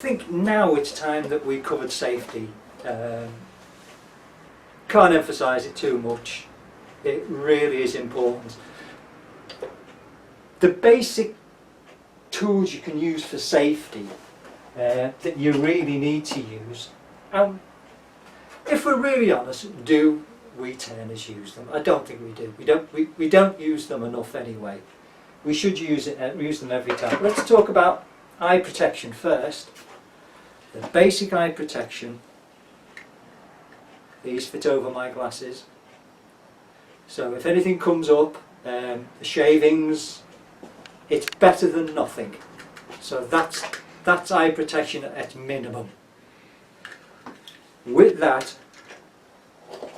I think now it's time that we covered safety. Can't emphasise it too much. It really is important. The basic tools you can use for safety that you really need to use, if we're really honest, do we turners use them? I don't think we do. We don't use them enough anyway. We should use them every time. Let's talk about eye protection first. The basic eye protection. These fit over my glasses. So if anything comes up, the shavings, it's better than nothing. So that's eye protection at minimum. With that,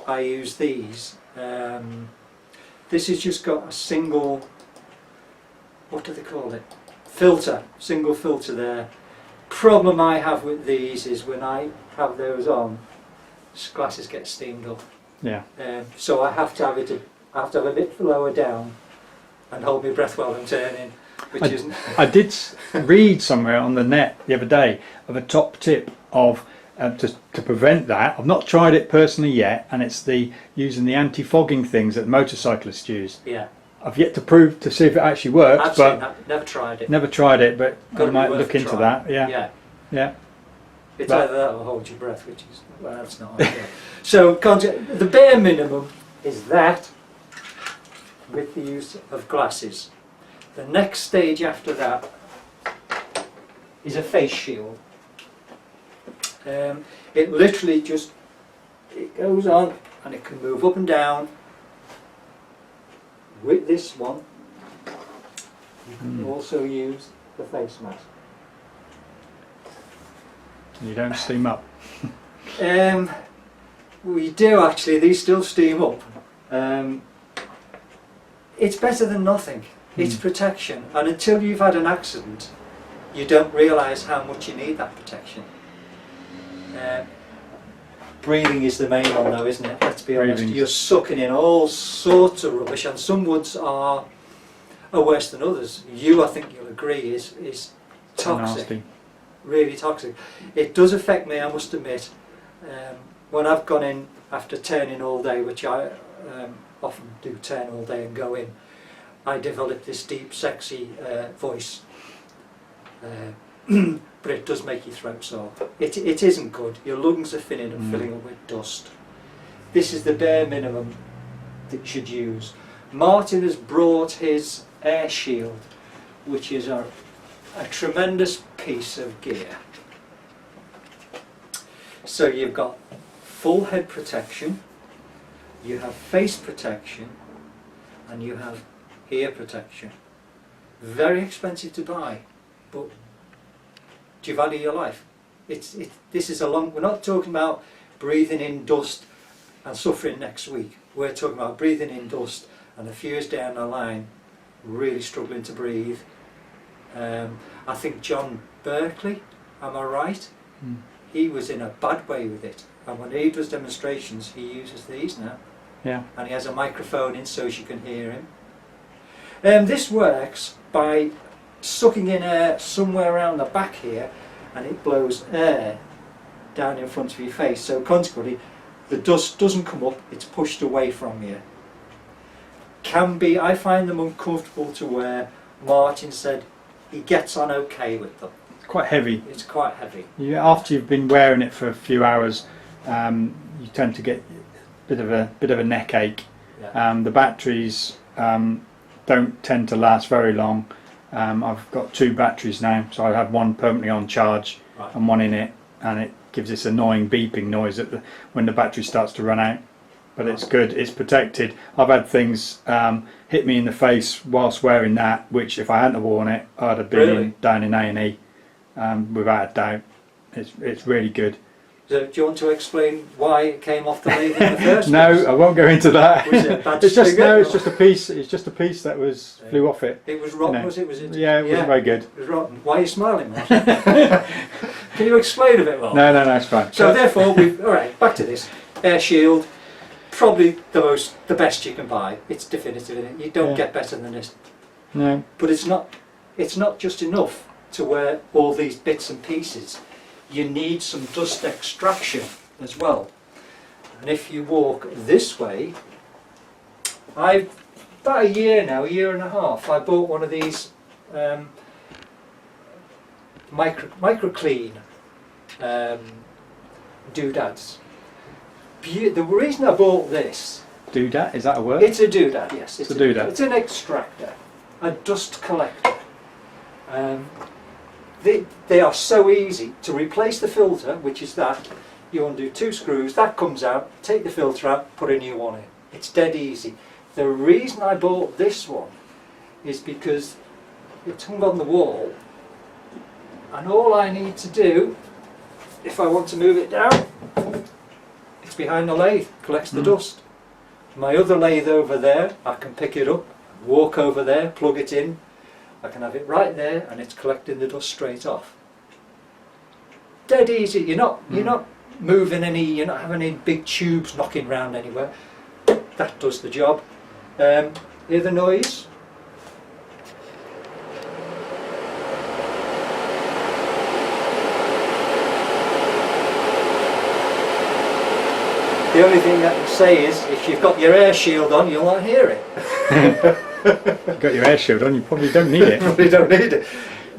I use these. This has just got a single, what do they call it? Filter, single filter there. Problem I have with these is when I have those on, glasses get steamed up. Yeah. So I have to have a bit lower down and hold my breath while I'm turning, which isn't. I did read somewhere on the net the other day of a top tip of to prevent that. I've not tried it personally yet, and it's using the anti-fogging things that motorcyclists use. Yeah. I've yet to prove to see if it actually works. I've seen that. Never tried it. Never tried it, but I Gotta might look into that. Yeah. Yeah. Yeah. It's either that or hold your breath, which is, well, that's not ideal. So the bare minimum is that with the use of glasses. The next stage after that is a face shield. It literally it goes on and it can move up and down. With this one, you can also use the face mask. You don't steam up. We do actually. These still steam up. It's better than nothing. It's protection, and until you've had an accident, you don't realise how much you need that protection. Breathing is the main one though, isn't it? Let's be honest. You're sucking in all sorts of rubbish, and some woods are worse than others. I think you'll agree, is toxic. Nasty. Really toxic. It does affect me, I must admit. When I've gone in after turning all day, which I often do turn all day and go in, I develop this deep, sexy voice. But it does make your throat sore. It isn't good. Your lungs are thinning and filling up with dust. This is the bare minimum that you should use. Martin has brought his air shield, which is a tremendous piece of gear. So you've got full head protection, you have face protection, and you have ear protection. Very expensive to buy, but do you value your life? This is we're not talking about breathing in dust and suffering next week. We're talking about breathing in dust and a few years down the line really struggling to breathe. I think John Berkeley, am I right? He was in a bad way with it, and when he does demonstrations he uses these now. Yeah. And he has a microphone in so she can hear him. This works by sucking in air somewhere around the back here, and it blows air down in front of your face, so consequently the dust doesn't come up, it's pushed away from you. I find them uncomfortable to wear. Martin said he gets on okay with them. It's quite heavy. It's quite heavy. After you've been wearing it for a few hours, you tend to get a bit of a neck ache. Yeah. The batteries don't tend to last very long. I've got 2 batteries now, so I have one permanently on charge and one in it, and it gives this annoying beeping noise when the battery starts to run out. But it's good, it's protected. I've had things hit me in the face whilst wearing that, which if I hadn't have worn it, I'd have been down in A&E without a doubt. It's really good. So do you want to explain why it came off the lathe in the first place? No, I won't go into that. Was it a bad it's just stinger, it's just a piece. It's just a piece that flew off it. It was rotten, You know. was it? Yeah, it wasn't very good. It was rotten. Why are you smiling, Martin? Can you explain a bit more? No, it's fine. So therefore, all right, back to this. Air shield, probably the best you can buy. It's definitive in it. You don't get better than this. No. But it's not just enough to wear all these bits and pieces. you need some dust extraction as well. And if you walk this way, about a year now, a year and a half, I bought one of these microclean doodads. The reason I bought this... Doodad, is that a word? It's a doodad, yes. It's a doodad. It's an extractor, a dust collector. They are so easy. To replace the filter, which is that, you undo 2 screws, that comes out, take the filter out, put a new one in. It's dead easy. The reason I bought this one is because it's hung on the wall, and all I need to do, if I want to move it down, it's behind the lathe, collects the dust. My other lathe over there, I can pick it up, walk over there, plug it in, I can have it right there, and it's collecting the dust straight off. Dead easy. You're not moving any. You're not having any big tubes knocking round anywhere. That does the job. Hear the noise? The only thing I can say is, if you've got your air shield on, you'll not hear it. You've got your air shield on, you probably don't need it. Probably don't need it.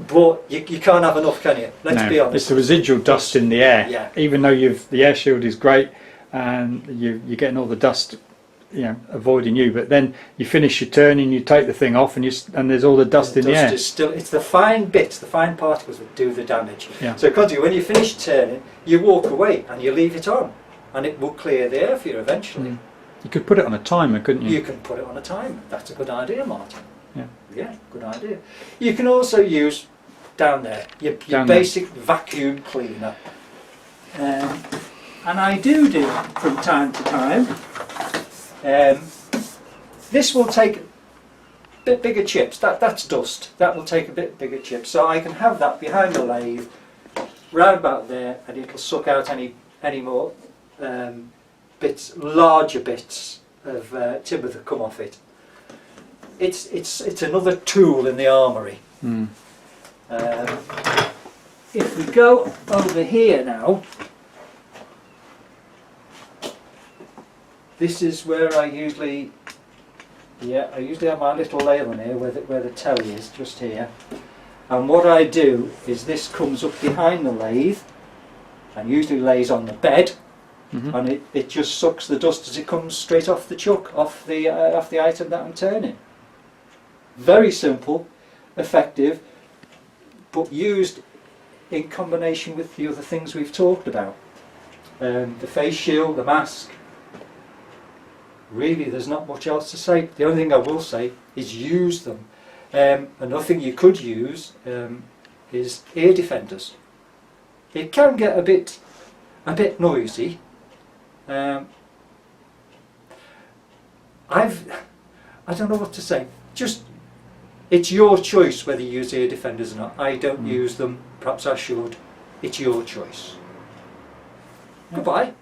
But you can't have enough, can you? Let's be honest. It's the residual dust in the air. Yeah. Even though the air shield is great and you're getting all the dust, avoiding you, but then you finish your turning, you take the thing off, and there's all the dust in the air. Is still, it's the fine bits, the fine particles that do the damage. Yeah. So when you finish turning, you walk away and you leave it on, and it will clear the air for you eventually. You could put it on a timer, couldn't you? You can put it on a timer. That's a good idea, Martin. Yeah. Yeah, good idea. You can also use down there your basic vacuum cleaner, and I do from time to time. This will take a bit bigger chips. That's dust. That will take a bit bigger chips. So I can have that behind the lathe, round about there, and it'll suck out any more bits, larger bits of timber that come off it. It's another tool in the armoury. If we go over here now, this is where I usually have my little lathe on here where the telly is, just here. And what I do is this comes up behind the lathe and usually lays on the bed, and it just sucks the dust as it comes straight off the chuck, off the item that I'm turning. Very simple, effective, but used in combination with the other things we've talked about. The face shield, the mask. Really, there's not much else to say. The only thing I will say is use them. Another thing you could use is ear defenders. It can get a bit noisy. I don't know what to say. Just, it's your choice whether you use ear defenders or not. I don't use them. Perhaps I should. It's your choice. Goodbye.